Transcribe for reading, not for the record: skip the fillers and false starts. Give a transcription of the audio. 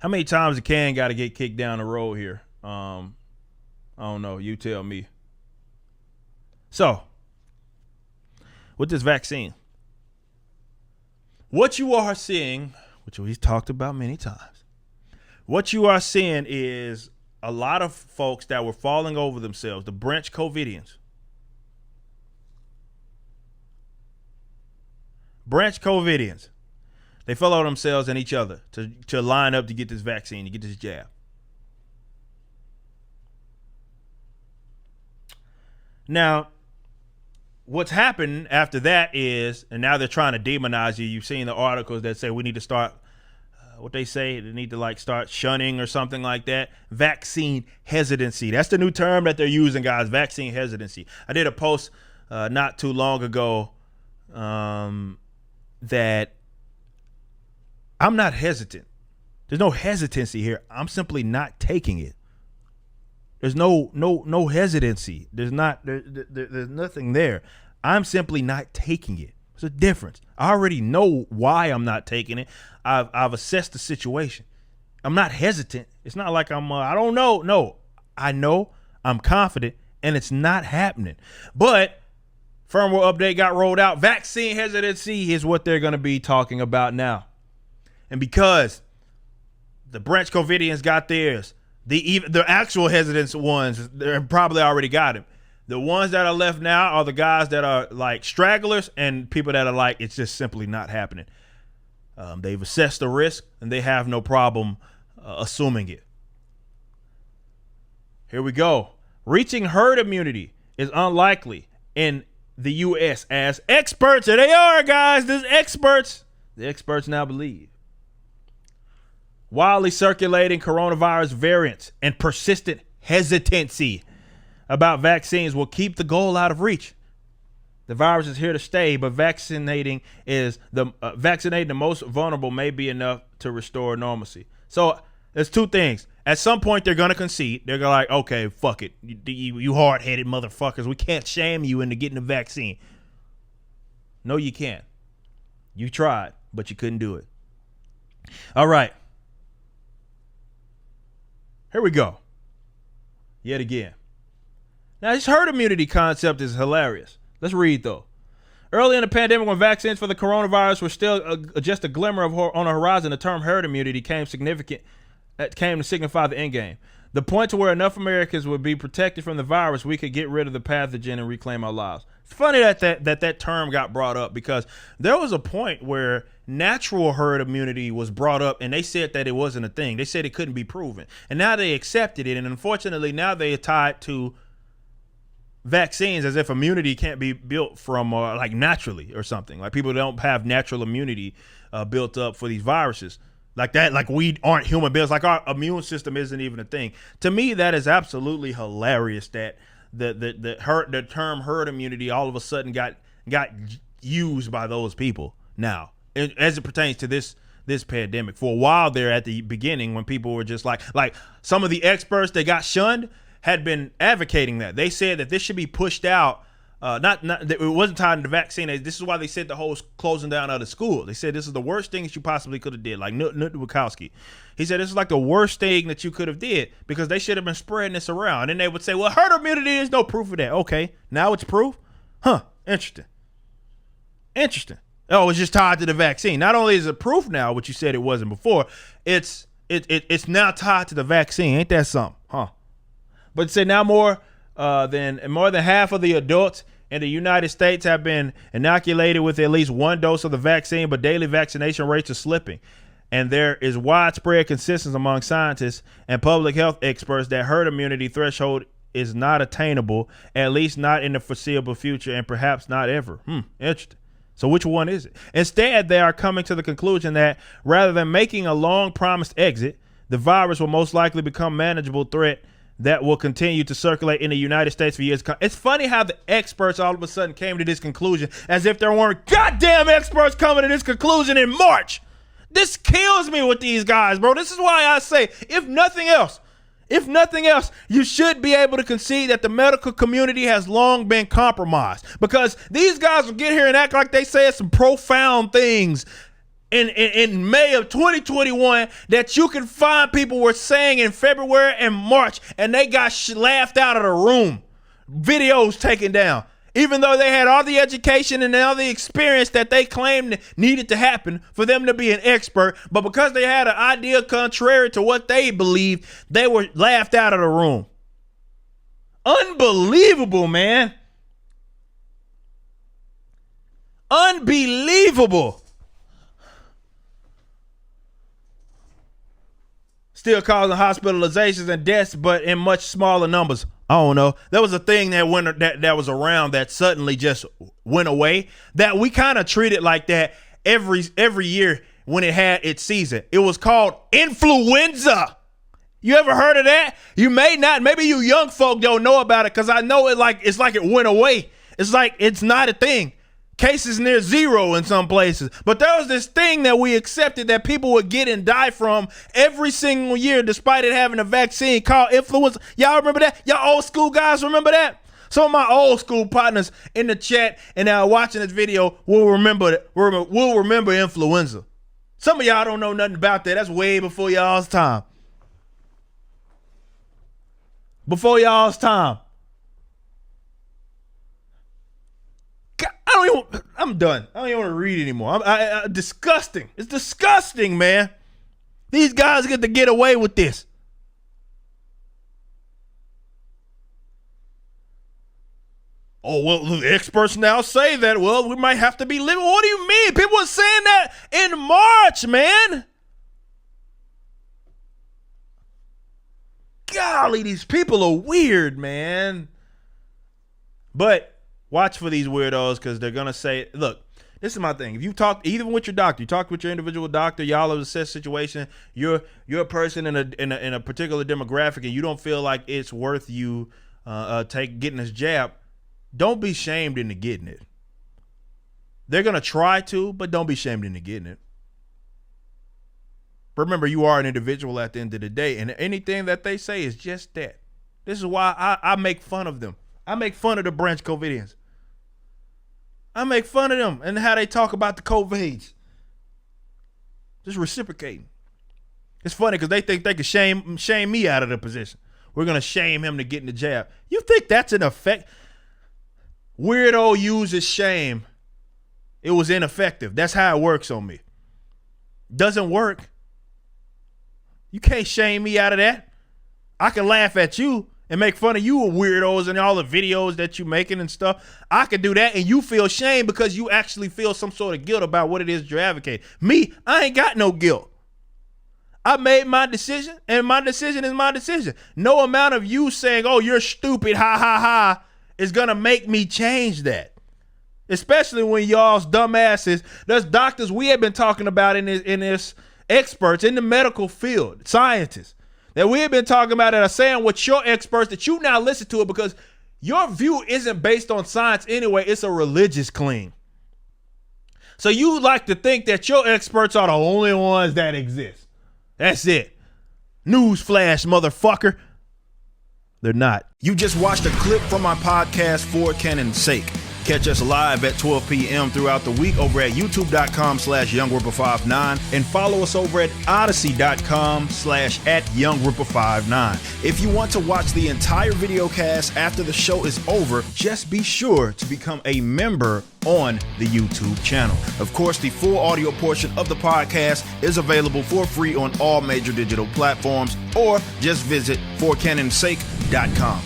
How many times the can got to get kicked down the road here? I don't know. You tell me. So, with this vaccine, what you are seeing, which we've talked about many times, what you are seeing is a lot of folks that were falling over themselves, the branch COVIDians. Branch COVIDians. They fell over themselves and each other to line up to get this vaccine, to get this jab. Now, what's happened after that is, and now they're trying to demonize you. You've seen the articles that say we need to start, what they say, they need to like start shunning or something like that. Vaccine hesitancy. That's the new term that they're using, guys. Vaccine hesitancy. I did a post not too long ago that I'm not hesitant. There's no hesitancy here. I'm simply not taking it. There's no hesitancy. There's nothing there. I'm simply not taking it. There's a difference. I already know why I'm not taking it. I've assessed the situation. I'm not hesitant. It's not like I don't know. No, I know. I'm confident, and it's not happening. But firmware update got rolled out. Vaccine hesitancy is what they're going to be talking about now. And because the branch COVIDians got theirs, the actual hesitant ones, they're probably already got him. The ones that are left now are the guys that are like stragglers and people that are like, it's just simply not happening. They've assessed the risk and they have no problem assuming it. Here we go. Reaching herd immunity is unlikely in the U.S. as experts, and they are, guys, the experts now believe. Widely circulating coronavirus variants and persistent hesitancy about vaccines will keep the goal out of reach. The virus is here to stay, but vaccinating the most vulnerable may be enough to restore normalcy. So there's two things. At some point, they're going to concede. They're going to like, okay, fuck it. You hard-headed motherfuckers. We can't shame you into getting the vaccine. No, you can't. You tried, but you couldn't do it. All right. Here we go. Yet again. Now, this herd immunity concept is hilarious. Let's read, though. Early in the pandemic, when vaccines for the coronavirus were still just a glimmer on the horizon, the term herd immunity came to signify the end game. The point to where enough Americans would be protected from the virus, we could get rid of the pathogen and reclaim our lives. It's funny that term got brought up because there was a point where natural herd immunity was brought up and they said that it wasn't a thing. They said it couldn't be proven. And now they accepted it. And unfortunately, now they are tied to vaccines as if immunity can't be built from like naturally or something. Like people don't have natural immunity built up for these viruses. Like that, like we aren't human beings, like our immune system isn't even a thing. To me, that is absolutely hilarious that the term herd immunity all of a sudden got used by those people now as it pertains to this pandemic. For a while there at the beginning when people were just like some of the experts that got shunned had been advocating that. They said that this should be pushed out. It wasn't tied to the vaccine. This is why they said the whole closing down of the school. They said this is the worst thing that you possibly could have did. Like Newt Wachowski, he said this is like the worst thing that you could have did because they should have been spreading this around. And they would say, well, herd immunity is no proof of that. Okay, now it's proof. Huh? Interesting. Oh, it's just tied to the vaccine. Not only is it proof now, which you said it wasn't before, it's now tied to the vaccine. Ain't that something? Huh? But it said now more than half of the adults in the United States have been inoculated with at least one dose of the vaccine, but daily vaccination rates are slipping. And there is widespread consensus among scientists and public health experts that herd immunity threshold is not attainable, at least not in the foreseeable future, and perhaps not ever. Interesting. So which one is it? Instead, they are coming to the conclusion that rather than making a long-promised exit, the virus will most likely become a manageable threat that will continue to circulate in the United States for years. It's funny how the experts all of a sudden came to this conclusion as if there weren't goddamn experts coming to this conclusion in March. This kills me with these guys, bro. This is why I say, if nothing else, you should be able to concede that the medical community has long been compromised because these guys will get here and act like they say some profound things in May of 2021 that you can find people were saying in February and March, and they got laughed out of the room. Videos taken down. Even though they had all the education and all the experience that they claimed needed to happen for them to be an expert, but because they had an idea contrary to what they believed, they were laughed out of the room. Unbelievable, man. Unbelievable. Still causing hospitalizations and deaths, but in much smaller numbers. I don't know. There was a thing that was around that suddenly just went away that we kind of treated like that every year when it had its season. It was called influenza. You ever heard of that? You may not. Maybe you young folk don't know about it, because I know it's like it went away. It's like it's not a thing. Cases near zero in some places. But there was this thing that we accepted that people would get and die from every single year despite it having a vaccine called influenza. Y'all remember that? Y'all old school guys remember that? Some of my old school partners in the chat and watching this video will remember influenza. Some of y'all don't know nothing about that. That's way before y'all's time. Before y'all's time. I'm done. I don't even want to read anymore. Disgusting. It's disgusting, man. These guys get to get away with this. Oh, well, the experts now say that, well, we might have to be living. What do you mean? People were saying that in March, man. Golly, these people are weird, man. But watch for these weirdos, because they're going to say, look, this is my thing. If you talk, even with your doctor, you talk with your individual doctor, y'all have assessed situation, you're a person in a particular demographic, and you don't feel like it's worth you getting this jab, don't be shamed into getting it. They're going to try to, but don't be shamed into getting it. Remember, you are an individual at the end of the day, and anything that they say is just that. This is why I make fun of them. I make fun of the Branch Covidians. I make fun of them and how they talk about the COVIDs. Just reciprocating. It's funny because they think they can shame me out of the position. We're going to shame him to getting the jab. You think that's an effect? Weirdo uses shame. It was ineffective. That's how it works on me. Doesn't work. You can't shame me out of that. I can laugh at you and make fun of you weirdos and all the videos that you making and stuff. I could do that and you feel shame because you actually feel some sort of guilt about what it is you're advocating. Me, I ain't got no guilt. I made my decision, and my decision is my decision. No amount of you saying, oh, you're stupid, ha, ha, ha, is going to make me change that. Especially when y'all's dumbasses, there's doctors we have been talking about in this experts in the medical field, scientists, that we have been talking about that are saying what your experts that you now listen to it because your view isn't based on science anyway. It's a religious claim. So you like to think that your experts are the only ones that exist. That's it. Newsflash, motherfucker. They're not. You just watched a clip from my podcast, For Canon's Sake. Catch us live at 12 p.m. throughout the week over at youtube.com/YoungRipper59 and follow us over at odyssey.com/@YoungRipper59. If you want to watch the entire video cast after the show is over, just be sure to become a member on the YouTube channel. Of course, the full audio portion of the podcast is available for free on all major digital platforms, or just visit forcanonsake.com.